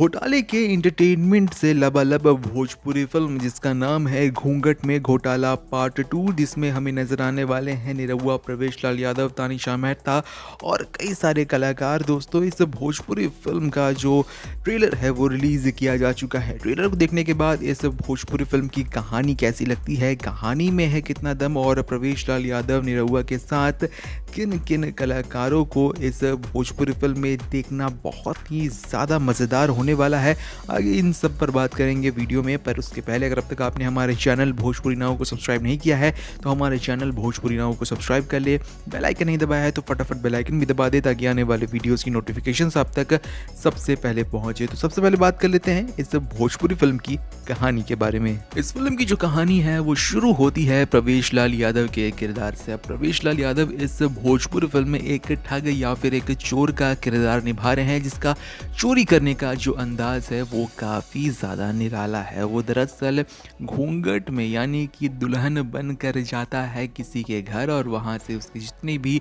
घोटाले के एंटरटेनमेंट से लबालब भोजपुरी फिल्म जिसका नाम है घूंघट में घोटाला पार्ट 2, जिसमें हमें नजर आने वाले हैं निरहुआ, प्रवेश लाल यादव, तानिशा मेहता और कई सारे कलाकार। दोस्तों, इस भोजपुरी फिल्म का जो ट्रेलर है वो रिलीज किया जा चुका है। ट्रेलर को देखने के बाद इस भोजपुरी फिल्म की कहानी कैसी लगती है, कहानी में है कितना दम, और प्रवेश लाल यादव निरहुआ के साथ किन किन कलाकारों को इस भोजपुरी फिल्म में देखना बहुत ही ज़्यादा मज़ेदार होने वाला है, आगे इन सब पर बात करेंगे वीडियो में। पर उसके पहले अगर अब तक आपने हमारे चैनल भोजपुरी नाउ को सब्सक्राइब नहीं किया है तो हमारे चैनल भोजपुरी नाउ को सब्सक्राइब कर ले। बेल आइकन नहीं दबाया है तो फटाफट बेल आइकन भी दबा दे ताकि आने वाले वीडियोस की नोटिफिकेशंस आप तक सबसे पहले पहुंचे। तो सबसे पहले बात कर लेते हैं इस भोजपुरी फिल्म की कहानी के बारे में। इस फिल्म की जो कहानी है वो शुरू होती है प्रवेश लाल यादव के किरदार से। अब प्रवेश लाल यादव इस भोजपुरी फिल्म में एक ठग या फिर एक चोर का किरदार निभा रहे हैं, जिसका चोरी करने का जो अंदाज है वो काफ़ी ज़्यादा निराला है। वो दरअसल घूंघट में यानी कि दुल्हन बनकर जाता है किसी के घर और वहाँ से उसके जितने भी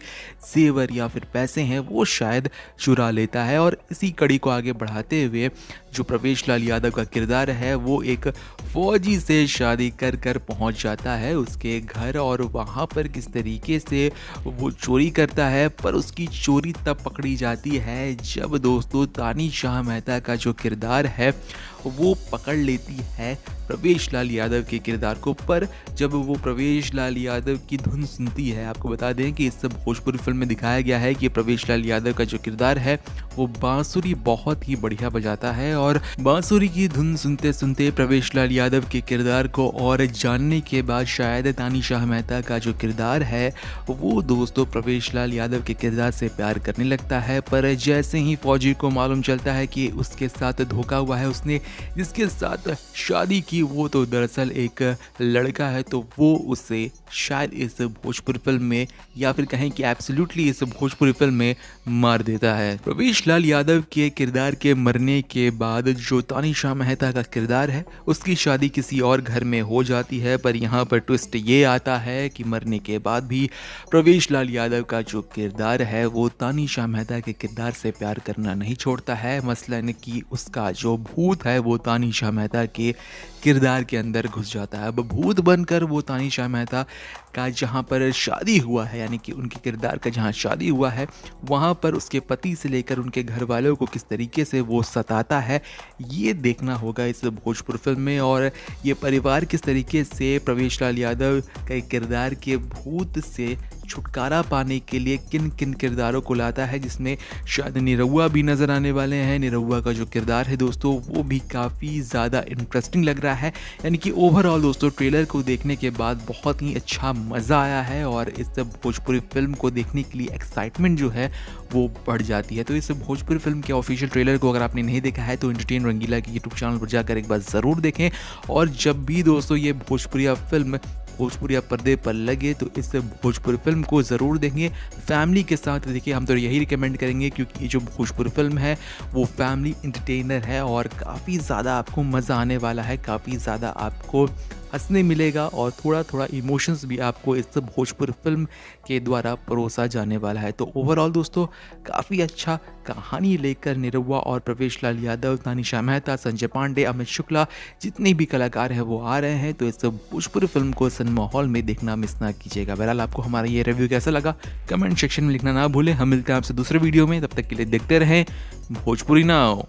जेवर या फिर पैसे हैं वो शायद चुरा लेता है। और इसी कड़ी को आगे बढ़ाते हुए जो प्रवेश लाल यादव का किरदार है वो एक फौजी से शादी कर कर पहुँच जाता है उसके घर, और वहाँ पर किस तरीके से वो चोरी करता है। पर उसकी चोरी तब पकड़ी जाती है जब दोस्तों तानिशा मेहता का जो किरदार है वो पकड़ लेती है प्रवेश लाल यादव के किरदार को। पर जब वो प्रवेश लाल यादव की धुन सुनती है, आपको बता दें कि इस भोजपुरी फिल्म में दिखाया गया है कि प्रवेश लाल यादव का जो किरदार है वो बांसुरी बहुत ही बढ़िया बजाता है, और बांसुरी की धुन सुनते सुनते प्रवेश लाल यादव के किरदार को और जानने के बाद शायद तानिशा मेहता का जो किरदार है वो दोस्तों प्रवेश लाल यादव के किरदार से प्यार करने लगता है। पर जैसे ही फौजी को मालूम चलता है कि उसके साथ धोखा हुआ है, उसने जिसके साथ शादी की वो तो दरअसल एक लड़का है, तो वो उसे शायद इस भोजपुरी फिल्म में या फिर कहें कि एब्सोल्युटली इस भोजपुरी फिल्म में मार देता है। प्रवेश लाल यादव के किरदार के मरने के बाद जो तानिशा मेहता का किरदार है उसकी शादी किसी और घर में हो जाती है। पर यहाँ पर ट्विस्ट ये आता है कि मरने के बाद भी प्रवेश लाल यादव का जो किरदार है वो तानिशा मेहता के किरदार से प्यार करना नहीं छोड़ता है। मसलन कि उसका जो भूत है वो तानिशा मेहता के किरदार के अंदर घुस जाता है। अब भूत बनकर वो तानिशा मेहता का जहाँ पर शादी हुआ है, यानी कि उनके किरदार का जहाँ शादी हुआ है वहाँ पर उसके पति से लेकर उनके घर वालों को किस तरीके से वो सताता है, ये देखना होगा इस भोजपुरी फिल्म में। और ये परिवार किस तरीके से प्रवेश लाल यादव के किरदार के भूत से छुटकारा पाने के लिए किन किन किरदारों को लाता है, जिसमें शायद निरहुआ भी नज़र आने वाले हैं। निरहुआ का जो किरदार है दोस्तों वो भी काफ़ी ज़्यादा इंटरेस्टिंग लग रहा है। यानी कि ओवरऑल दोस्तों ट्रेलर को देखने के बाद बहुत ही अच्छा मज़ा आया है और इस भोजपुरी फिल्म को देखने के लिए एक्साइटमेंट जो है वो बढ़ जाती है। तो इस भोजपुरी फिल्म के ऑफिशियल ट्रेलर को अगर आपने नहीं देखा है तो एंटरटेन रंगीला के यूट्यूब चैनल पर जाकर एक बार ज़रूर देखें। और जब भी दोस्तों ये भोजपुरिया फिल्म भोजपुरिया पर्दे पर लगे तो इस भोजपुरी फिल्म को ज़रूर देखेंगे, फैमिली के साथ देखिए। हम तो यही रिकमेंड करेंगे क्योंकि ये जो भोजपुरी फिल्म है वो फैमिली इंटरटेनर है और काफ़ी ज़्यादा आपको मज़ा आने वाला है, काफ़ी ज़्यादा आपको हंसने मिलेगा और थोड़ा थोड़ा इमोशंस भी आपको इस भोजपुरी फिल्म के द्वारा परोसा जाने वाला है। तो ओवरऑल दोस्तों काफ़ी अच्छा कहानी लेकर निरहुआ और प्रवेश लाल यादव, तानिशा मेहता, संजय पांडे, अमित शुक्ला जितने भी कलाकार हैं वो आ रहे हैं। तो इस भोजपुरी फिल्म को सिनेमा हॉल में देखना मिस ना कीजिएगा। बहरहाल आपको हमारा ये रिव्यू कैसा लगा कमेंट सेक्शन में लिखना ना भूलें। हम मिलते हैं आपसे दूसरे वीडियो में, तब तक के लिए देखते रहें भोजपुरी नाउ।